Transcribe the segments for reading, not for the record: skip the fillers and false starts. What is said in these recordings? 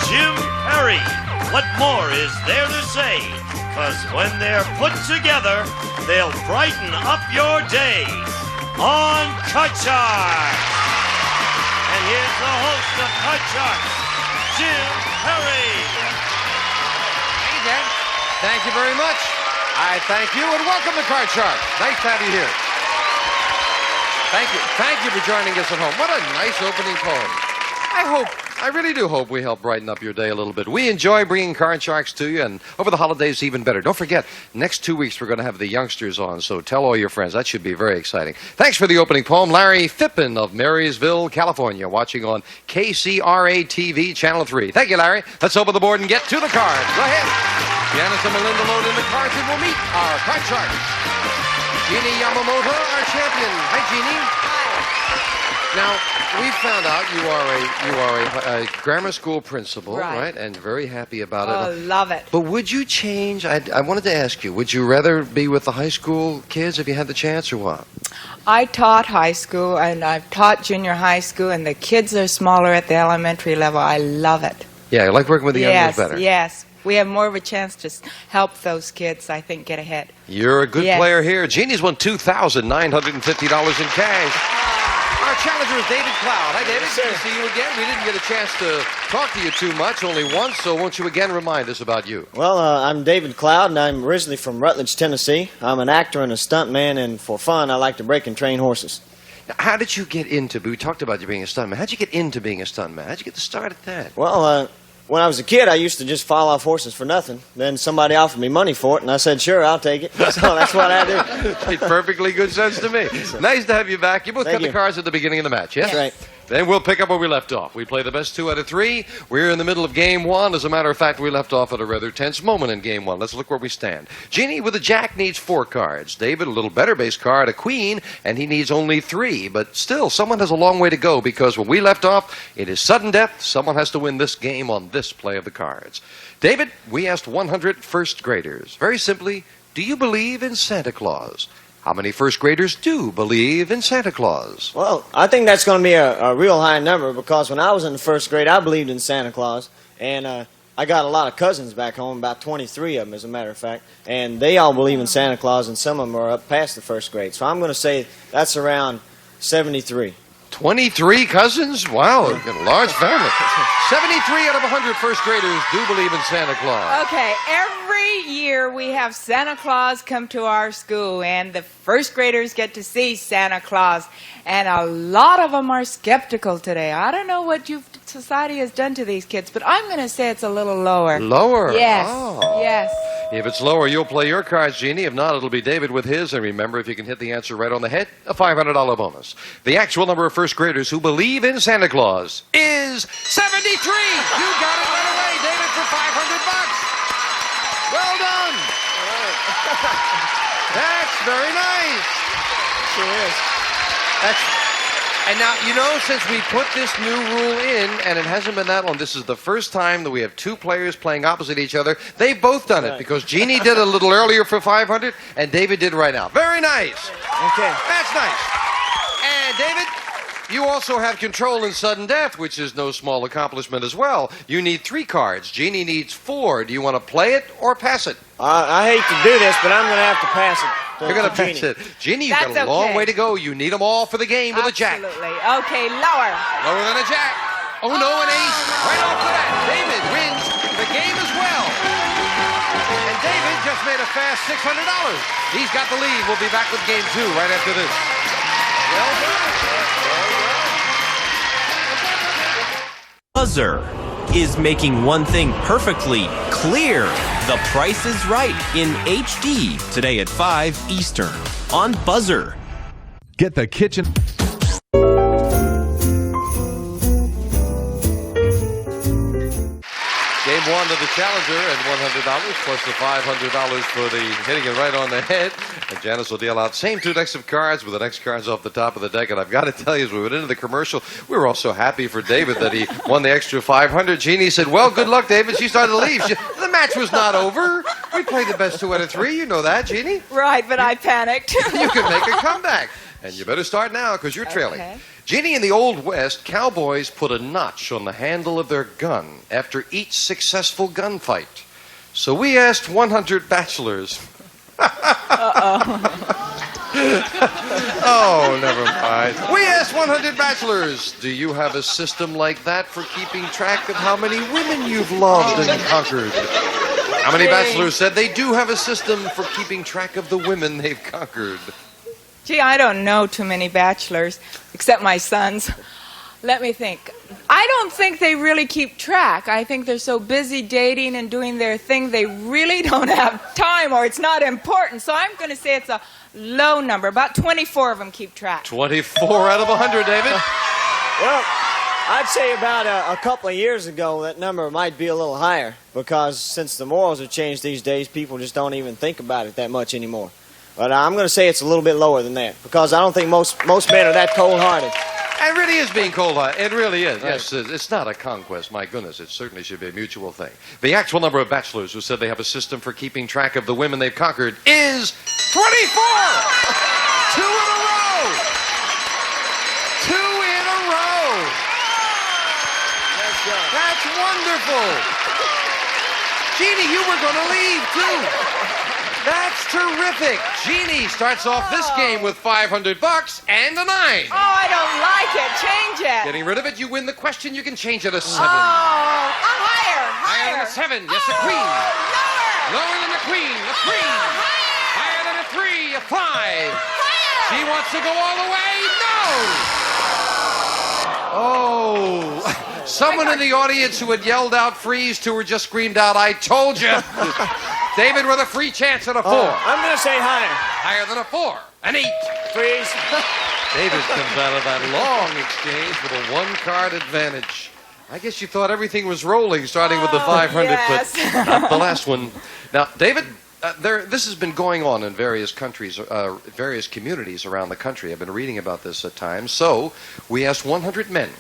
Jim Perry. What more is there to say? Cause when they're put together, they'll brighten up your day on Cut Sharks. And here's the host of Cut Sharks, Jim Perry. Hey, Dan. Thank you very much. I thank you and welcome to Cut Sharks. Nice to have you here. Thank you. Thank you for joining us at home. What a nice opening poem. I really do hope we help brighten up your day a little bit. We enjoy bringing Card Sharks to you, and over the holidays, even better. Don't forget, next 2 weeks, we're going to have the youngsters on, so tell all your friends. That should be very exciting. Thanks for the opening poem, Larry Fippen of Marysville, California, watching on KCRA-TV, Channel 3. Thank you, Larry. Let's open the board and get to the cards. Go ahead. Janice and Melinda load in the cards, and we'll meet our Card Sharks. Jeannie Yamamoto, our champion. Hi, Jeannie. Now, we found out you are a grammar school principal, right? And very happy about it. Oh, love it. But would you change? I wanted to ask you, would you rather be with the high school kids if you had the chance, or what? I taught high school, and I've taught junior high school, and the kids are smaller at the elementary level. I love it. Yeah, I like working with the young ones better. Yes. We have more of a chance to help those kids, I think, get ahead. You're a good player here. Jeannie's won $2,950 in cash. Our challenger is David Cloud. Hi, David. Good to see you again. We didn't get a chance to talk to you too much, only once, so won't you again remind us about you? Well, I'm David Cloud, and I'm originally from Rutledge, Tennessee. I'm an actor and a stuntman, and for fun, I like to break and train horses. Now, how did you get into, we talked about you being a stuntman. How did you get into being a stuntman? How did you get the start at that? Well, when I was a kid, I used to just fall off horses for nothing. Then somebody offered me money for it, and I said, sure, I'll take it. So that's what I do. Made perfectly good sense to me. Nice to have you back. You both cut the cards at the beginning of the match, yes? That's right. Then we'll pick up where we left off. We play the best 2 out of 3. We're in the middle of Game 1. As a matter of fact, we left off at a rather tense moment in Game 1. Let's look where we stand. Jeannie with a jack needs 4 cards. David, a little better base card, a queen, and he needs only 3. But still, someone has a long way to go, because when we left off, it is sudden death. Someone has to win this game on this play of the cards. David, we asked 100 first graders. Very simply, do you believe in Santa Claus? How many first graders do believe in Santa Claus? Well, I think that's going to be a real high number, because when I was in the first grade, I believed in Santa Claus. And I got a lot of cousins back home, about 23 of them, as a matter of fact. And they all believe in Santa Claus, and some of them are up past the first grade. So I'm going to say that's around 73. 23 cousins? Wow, you've got a large family. 73 out of 100 first graders do believe in Santa Claus. Okay, every year we have Santa Claus come to our school, and the first graders get to see Santa Claus. And a lot of them are skeptical today. I don't know what society has done to these kids, but I'm going to say it's a little lower. Lower? Yes. Oh. Yes. If it's lower, you'll play your cards, Jeannie. If not, it'll be David with his. And remember, if you can hit the answer right on the head, a $500 bonus. The actual number of first graders who believe in Santa Claus is 73. You got it right away, David, for $500. Well done. That's very nice. Sure is. And now, you know, since we put this new rule in, and it hasn't been that long, this is the first time that we have 2 players playing opposite each other. They've both done it, because Jeannie did a little earlier for $500, and David did right now. Very nice. Okay. That's nice. And David, you also have control in sudden death, which is no small accomplishment as well. You need 3 cards. Jeannie needs 4. Do you want to play it or pass it? I hate to do this, but I'm going to have to pass it. You're going to pass it. Jeannie, you've got a long way to go. You need them all for the game with a jack. Absolutely. Okay, lower. Lower than a jack. Oh, no, an ace. Right off the bat. David wins the game as well. And David just made a fast $600. He's got the lead. We'll be back with game 2 right after this. Well done. Buzzer is making one thing perfectly clear. The Price is Right in HD today at 5 Eastern on Buzzer. Get the kitchen. Game 1 to the challenger and $100 plus the $500 for the hitting it right on the head. And Janice will deal out same 2 decks of cards with the next cards off the top of the deck. And I've got to tell you, as we went into the commercial, we were all so happy for David that he won the extra $500. Jeannie said, well, good luck, David. She started to leave. The match was not over. We played the best 2 out of 3. You know that, Jeannie. Right, but I panicked. You can make a comeback. And you better start now, because you're trailing. Okay. Jeannie, in the Old West, cowboys put a notch on the handle of their gun after each successful gunfight. So we asked 100 bachelors. Oh, never mind. We asked 100 bachelors, do you have a system like that for keeping track of how many women you've loved and conquered? How many bachelors said they do have a system for keeping track of the women they've conquered? Gee, I don't know too many bachelors, except my sons. Let me think. I don't think they really keep track. I think they're so busy dating and doing their thing, they really don't have time, or it's not important. So I'm going to say it's a low number. About 24 of them keep track. 24 out of 100, David. Well, I'd say about a couple of years ago that number might be a little higher because since the morals have changed these days, people just don't even think about it that much anymore. But I'm going to say it's a little bit lower than that because I don't think most men are that cold-hearted. It really is being cold-hearted. It really is. Right. Yes, it's not a conquest. My goodness, it certainly should be a mutual thing. The actual number of bachelors who said they have a system for keeping track of the women they've conquered is 24! 2 in a row! 2 in a row! Let's go. That's wonderful! Jeannie, you were going to leave, too. That's terrific. Jeannie starts off this game with $500 and a 9. Oh, I don't like it. Change it. Getting rid of it, you win the question. You can change it to 7. Higher. Higher than a 7. Yes, a queen. Lower. Lower than a queen. A 3. Higher than a 3. A 5. She wants to go all the way. No. Oh. Someone in the audience who had yelled out freeze to her just screamed out, I told you. David with a free chance at a 4. I'm going to say higher. Higher than a 4. An 8. Freeze. David comes out of that long exchange with a 1-card advantage. I guess you thought everything was rolling, starting with the 500, yes. but not the last one. Now, David, this has been going on in various countries, various communities around the country. I've been reading about this at times. So we asked 100 men,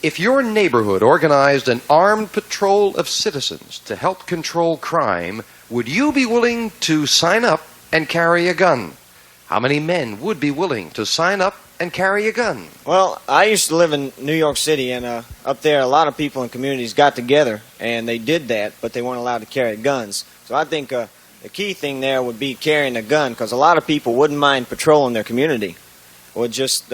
if your neighborhood organized an armed patrol of citizens to help control crime, would you be willing to sign up and carry a gun? How many men would be willing to sign up and carry a gun? Well, I used to live in New York City, and up there a lot of people in communities got together, and they did that, but they weren't allowed to carry guns. So I think the key thing there would be carrying a gun, because a lot of people wouldn't mind patrolling their community, or just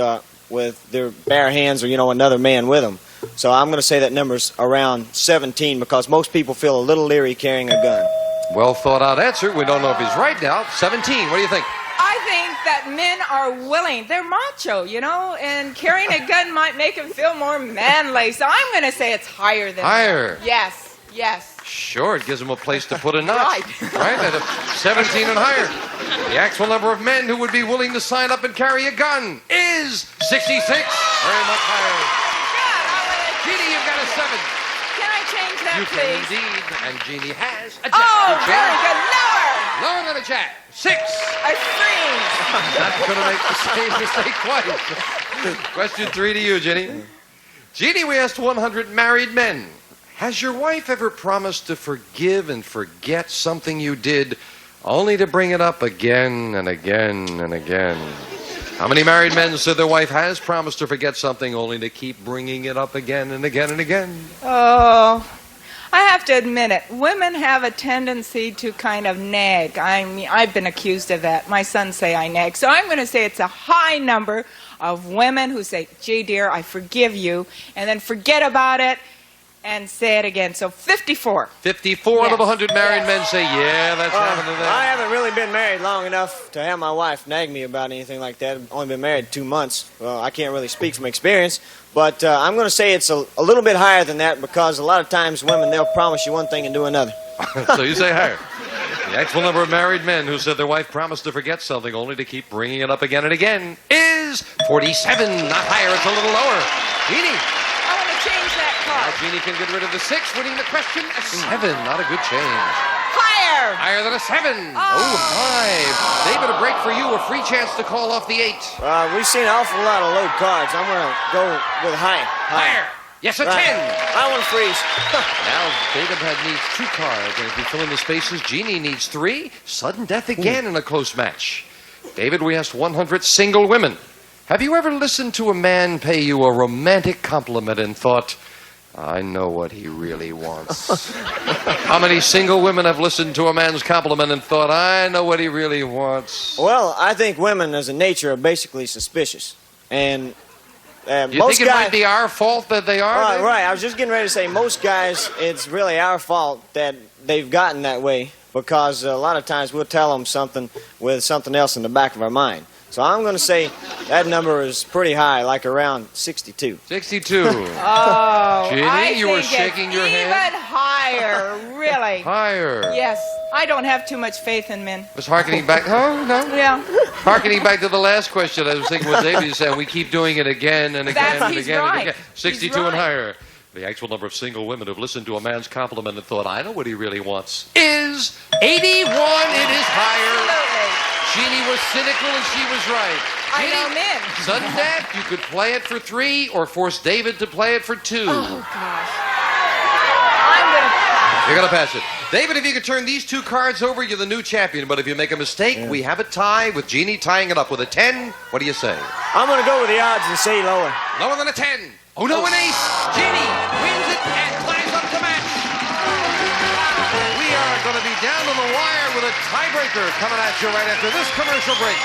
with their bare hands or, another man with them. So I'm going to say that number's around 17, because most people feel a little leery carrying a gun. Well thought out answer. We don't know if he's right now. 17. What do you think? I think that men are willing. They're macho, and carrying a gun might make them feel more manly. So I'm going to say it's higher than Higher. that. Yes. Sure, it gives them a place to put a notch. Right. At a 17 and higher. The actual number of men who would be willing to sign up and carry a gun is 66. Very much higher. Good. Jeannie, you've got a 7. Can I change that, You can please? indeed. And Jeannie has a jack. Oh, You very change. good. Lower. Lower than a jack. 6. A freeze. Not going to make the same mistake twice. Question 3 to you, Jeannie. Jeannie, we asked 100 married men. Has your wife ever promised to forgive and forget something you did only to bring it up again and again and again? How many married men said their wife has promised to forget something only to keep bringing it up again and again and again? Oh, I have to admit it. Women have a tendency to kind of nag. I've been accused of that. My sons say I nag. So I'm going to say it's a high number of women who say, gee, dear, I forgive you, and then forget about it and say it again. So 54. 54 out of Yes. 100 married men say, yeah, that's happened to them. I haven't really been married long enough to have my wife nag me about anything like that. I've only been married 2 months. Well, I can't really speak from experience, but I'm going to say it's a little bit higher than that because a lot of times women, they'll promise you one thing and do another. So you say higher. The actual number of married men who said their wife promised to forget something only to keep bringing it up again and again is 47. Not higher, it's a little lower. Jeannie. I want to change that Now card. Jeannie can get rid of the 6, winning the question. A 7. Not a good change. Higher. Higher than a 7. Oh, 5. David, a break for you. A free chance to call off the 8. We've seen an awful lot of low cards. I'm going to go with high. Higher. Yes, a 10. I want to freeze. Now David needs 2 cards, and if we fill in the spaces, Jeannie needs 3. Sudden death again in a close match. David, we asked 100 single women. Have you ever listened to a man pay you a romantic compliment and thought, I know what he really wants? How many single women have listened to a man's compliment and thought, I know what he really wants? Well, I think women as a nature are basically suspicious. And Do you most think it guys... might be our fault that they are? Right, David? right. I was just getting ready to say, most guys, it's really our fault that they've gotten that way, because a lot of times we'll tell them something with something else in the back of our mind. So I'm going to say that number is pretty high, like around 62. 62. Oh, Jeannie, I you were think shaking it's your even head. higher, really. Higher. Yes, I don't have too much faith in men. Was harkening back. Oh, no. Yeah, Harkening back to the last question, I was thinking what David said. We keep doing it again and again and he's again right. and again. 62 He's and right. higher. The actual number of single women who've listened to a man's compliment and thought, I know what he really wants, is 81. It is higher. absolutely. Jeannie was cynical and she was right. I Jeannie, know men. sudden death, you could play it for 3 or force David to play it for 2. Oh, gosh. I'm going to pass. You're going to pass it. David, if you could turn these 2 cards over, you're the new champion. But if you make a mistake, we have a tie with Jeannie tying it up with a 10. What do you say? I'm going to go with the odds and say lower. Lower than a 10. Oh, no, an ace. Jeannie wins it and climbs up to match. We are going to be down to the wire with a tiebreaker coming at you right after this commercial break.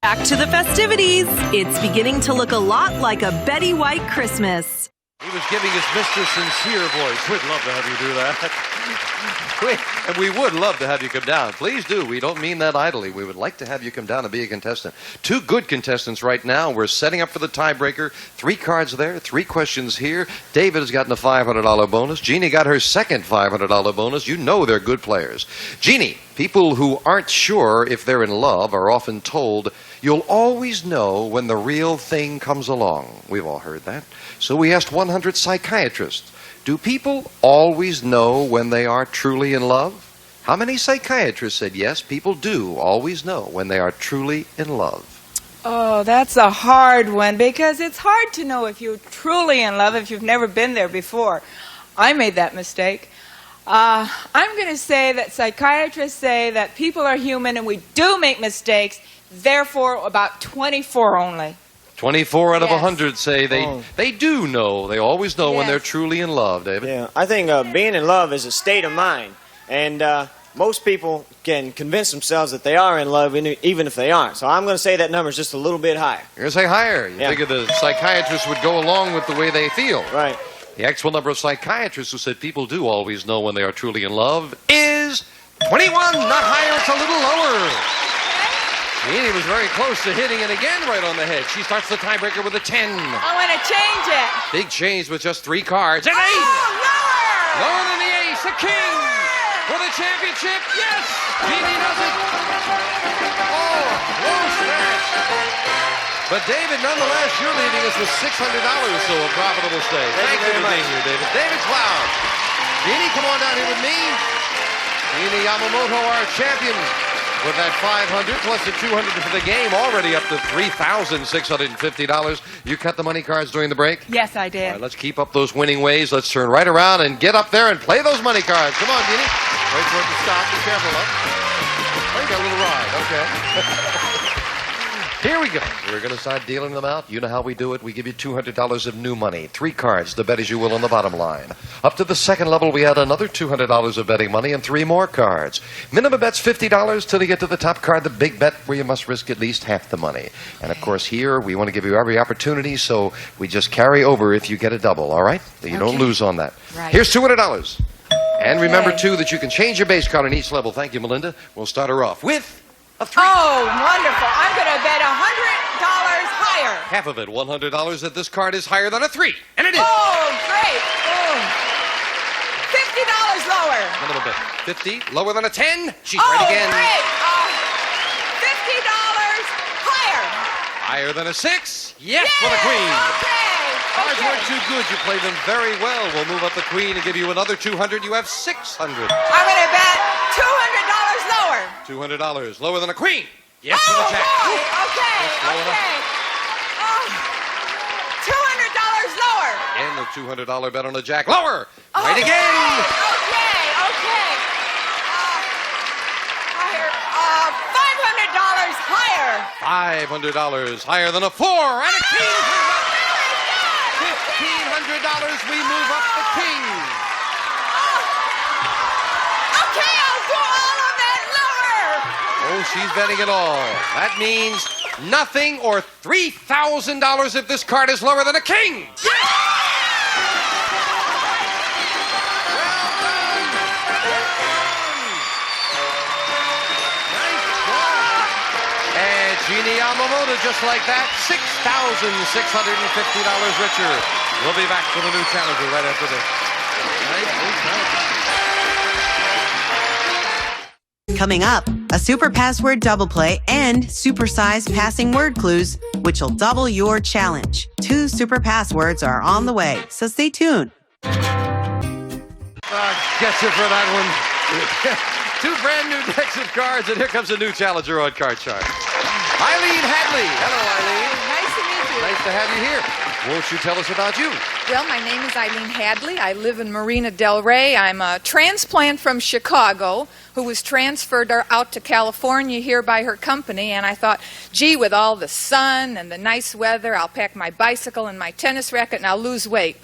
Back to the festivities. It's beginning to look a lot like a Betty White Christmas. He was giving his Mr. Sincere voice. We'd love to have you do that. And we would love to have you come down. Please do. We don't mean that idly. We would like to have you come down and be a contestant. 2 good contestants right now. We're setting up for the tiebreaker. 3 cards there, 3 questions here. David has gotten a $500 bonus. Jeannie got her second $500 bonus. You know they're good players. Jeannie, people who aren't sure if they're in love are often told, you'll always know when the real thing comes along. We've all heard that. So we asked 100 psychiatrists, do people always know when they are truly in love? How many psychiatrists said yes, people do always know when they are truly in love? Oh, that's a hard one, because it's hard to know if you're truly in love if you've never been there before. I made that mistake. I'm going to say that psychiatrists say that people are human and we do make mistakes, therefore about 24 only. 24 out of Yes. 100 say they do know. They always know when Yes. they're truly in love, David. Yeah, I think being in love is a state of mind. And most people can convince themselves that they are in love even if they aren't. So I'm going to say that number is just a little bit higher. You're going to say higher. You Yeah. figure the psychiatrists would go along with the way they feel. Right. The actual number of psychiatrists who said people do always know when they are truly in love is 21. Not higher, it's a little lower. Jeannie was very close to hitting it again right on the head. She starts the tiebreaker with a 10. I want to change it. Big change with just 3 cards. An Oh, ace! lower! Lower than the ace, a king! For the championship, yes! Jeannie does it! Oh, close match. But David, nonetheless, you're leaving us with $600, so a profitable stay. Thank you for being here, David. David Cloud. Jeannie, come on down here with me. Jeannie Yamamoto, our champion. With that $500 plus the $200 for the game, already up to $3,650. You cut the money cards during the break? Yes, I did. All right, let's keep up those winning ways. Let's turn right around and get up there and play those money cards. Come on, Jeannie. Wait for it to stop. Be careful, huh? Oh, you got a little ride. Okay. Here we go. We're going to start dealing them out. You know how we do it. We give you $200 of new money. 3 cards to bet as you will on the bottom line. Up to the second level, we add another $200 of betting money and 3 more cards. Minimum bet's $50 till you get to the top card, the big bet, where you must risk at least half the money. And, of course, here we want to give you every opportunity, so we just carry over if you get a double, all right? So you don't lose on that. Right. Here's $200. And remember, Okay. too, that you can change your base card on each level. Thank you, Melinda. We'll start her off with a 3. Oh, wonderful. I'm going to bet $100 higher. Half of it, $100, that this card is higher than a 3. And it is. Oh, great. Oh. $50 lower. Minimum bet. 50, lower than a 10. She's Oh, right again. great. $50 higher. Higher than a 6. Yes, for the queen. Cards Okay. weren't too good. You played them very well. We'll move up the queen and give you another $200. You have $600. I'm going to bet $200 lower. $200, lower than a queen. Yes, for the Oh, jack. boy. Okay. low enough. Okay. Oh. $200 lower. And the $200 bet on the jack. Lower. Oh, Right again. Okay. Okay. Higher. $500. Higher than a 4. And a king comes up. $1,500. We move up the king. Okay, I'll go all of that lower. Oh, she's betting it all. That means nothing or $3,000 if this card is lower than a king. Jeannie Yamamoto, just like that, $6,650 richer. We'll be back with a new challenger right after this. Coming up, a super password double play and supersized passing word clues, which will double your challenge. 2 super passwords are on the way, so stay tuned. Gets you for that one. 2 brand new decks of cards, and here comes a new challenger on Card Shark. Eileen Hadley. Hello, Eileen. Nice to meet you. Nice to have you here. Won't you tell us about you? Well, my name is Eileen Hadley. I live in Marina Del Rey. I'm a transplant from Chicago who was transferred out to California here by her company, and I thought, gee, with all the sun and the nice weather, I'll pack my bicycle and my tennis racket and I'll lose weight.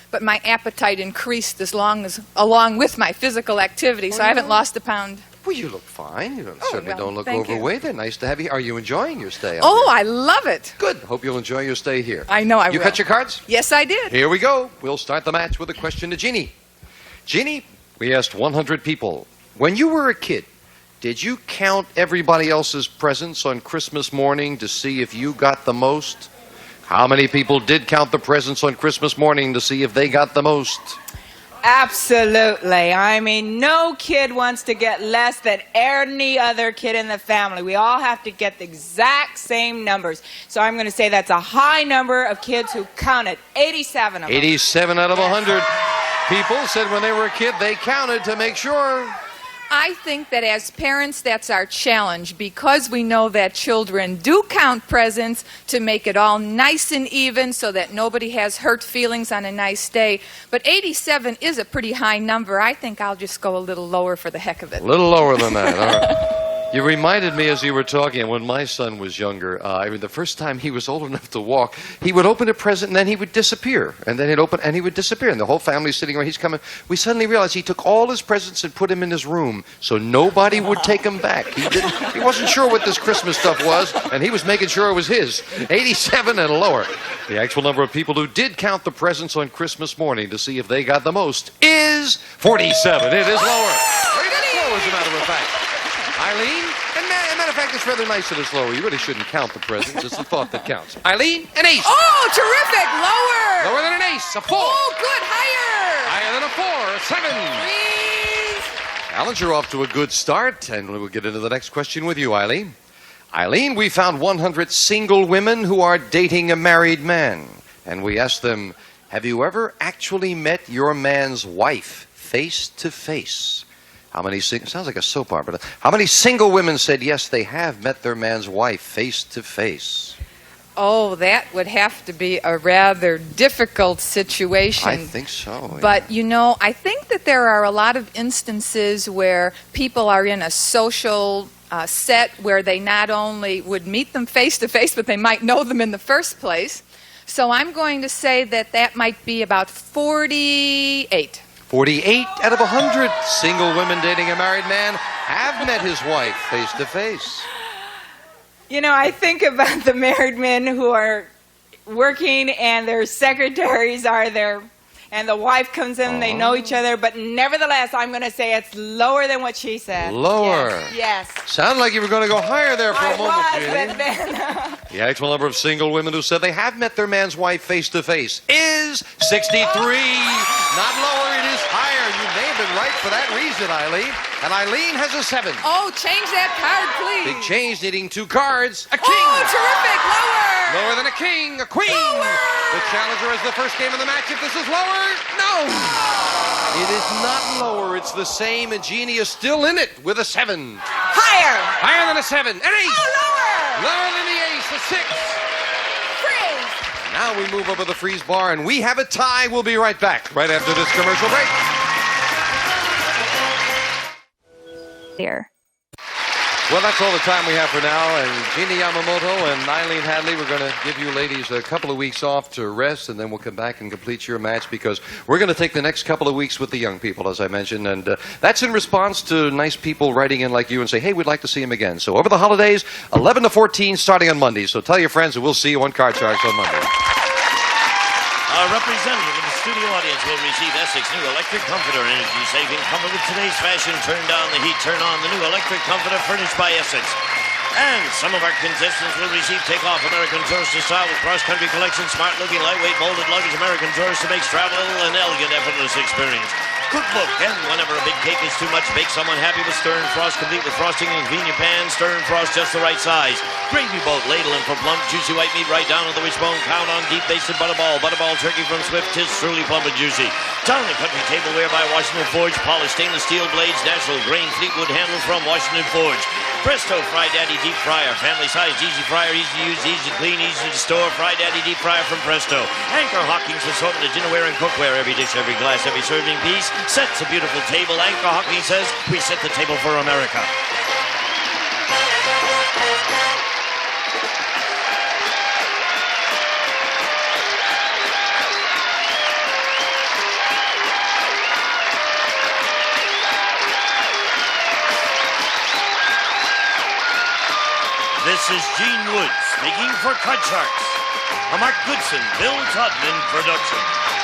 But my appetite increased along with my physical activity, so I haven't lost a pound. Well, you look fine. You certainly well, don't look thank you. overweight. They're nice to have you. Are you enjoying your stay? Oh, I love it. Good. Hope you'll enjoy your stay here. I know I will. You cut your cards? Yes, I did. Here we go. We'll start the match with a question to Jeannie. Jeannie, we asked 100 people. When you were a kid, did you count everybody else's presents on Christmas morning to see if you got the most? How many people did count the presents on Christmas morning to see if they got the most? Absolutely. I mean, no kid wants to get less than any other kid in the family. We all have to get the exact same numbers. So I'm going to say that's a high number of kids who counted. 87 of them. 87 out of 100 people said when they were a kid they counted to make sure. I think that as parents, that's our challenge, because we know that children do count presents to make it all nice and even so that nobody has hurt feelings on a nice day. But 87 is a pretty high number. I think I'll just go a little lower for the heck of it. A little lower than that. All right. You reminded me as you were talking, when my son was younger, the first time he was old enough to walk, he would open a present and then he would disappear. And then he'd open and he would disappear. And the whole family's sitting around, he's coming. We suddenly realized he took all his presents and put them in his room so nobody would take them back. He wasn't sure what this Christmas stuff was, and he was making sure it was his. 87 and lower. The actual number of people who did count the presents on Christmas morning to see if they got the most is 47. It is lower. Very low, as a matter of fact. Eileen, and matter of fact, it's rather nice that it's lower. You really shouldn't count the presents. It's the thought that counts. Eileen, an ace. Oh, terrific. Lower. Lower than an ace. A 4. Oh, good. Higher. Higher than a 4. A 7. Please. Challenger off to a good start, and we'll get into the next question with you, Eileen. Eileen, we found 100 single women who are dating a married man. And we asked them, have you ever actually met your man's wife face to face? How many sounds like a soap opera. How many single women said yes, they have met their man's wife face to face? Oh, that would have to be a rather difficult situation. I think so. Yeah. But, you know, I think that there are a lot of instances where people are in a social set where they not only would meet them face to face, but they might know them in the first place. So I'm going to say that that might be about 48. 48 out of 100 single women dating a married man have met his wife face to face. You know, I think about the married men who are working and their secretaries are there, and the wife comes in, they know each other, but nevertheless, I'm going to say it's lower than what she said. Lower. Yes. Sounded like you were going to go higher there for a moment, Jeannie. But then... The actual number of single women who said they have met their man's wife face to face is 63. Not lower, it is higher. You may have been right for that reason, Eileen. And Eileen has a 7. Oh, change that card, please. Big change, needing 2 cards. A king. Oh, terrific. Lower. Lower than a king. A queen. Lower. The challenger is the first game of the match. If this is lower, no. It is not lower. It's the same, and Jeannie is still in it with a 7. Higher. Higher than a 7. An 8. Oh, lower. Lower than the ace. A 6. Freeze. Now we move over the freeze bar, and we have a tie. We'll be right back, right after this commercial break. There. Well, that's all the time we have for now. And Gina Yamamoto and Eileen Hadley, we're going to give you ladies a couple of weeks off to rest, and then we'll come back and complete your match because we're going to take the next couple of weeks with the young people, as I mentioned. And that's in response to nice people writing in like you and say, hey, we'd like to see him again. So over the holidays, 11 to 14, starting on Monday. So tell your friends, and we'll see you on Card Sharks on Monday. Our representative of the studio audience will receive Essex new electric comforter, energy-saving comfort with today's fashion. Turn down the heat, turn on the new electric comforter furnished by Essex. And some of our contestants will receive Takeoff American Tourister style with cross-country collection, smart-looking, lightweight, molded luggage American Tourister makes travel an elegant, effortless experience. Cookbook, and whenever a big cake is too much, bake someone happy with Stern Frost, complete with frosting and convenient pan. Stern Frost, just the right size. Gravy boat, ladling for plump, juicy white meat right down to the wishbone. Count on deep basted butterball. Butterball turkey from Swift, tis truly plump and juicy. Town and Country tableware by Washington Forge, polished stainless steel blades, natural grain Fleetwood handles from Washington Forge. Presto Fry Daddy Deep Fryer, family sized, easy fryer, easy to use, easy to clean, easy to store. Fry Daddy Deep Fryer from Presto. Anchor Hawkins assortment of dinnerware and cookware, every dish, every glass, every serving piece. Sets a beautiful table. Anchor Hawkins says, we set the table for America. This is Gene Woods speaking for Card Sharks. A Mark Goodson, Bill Todman production.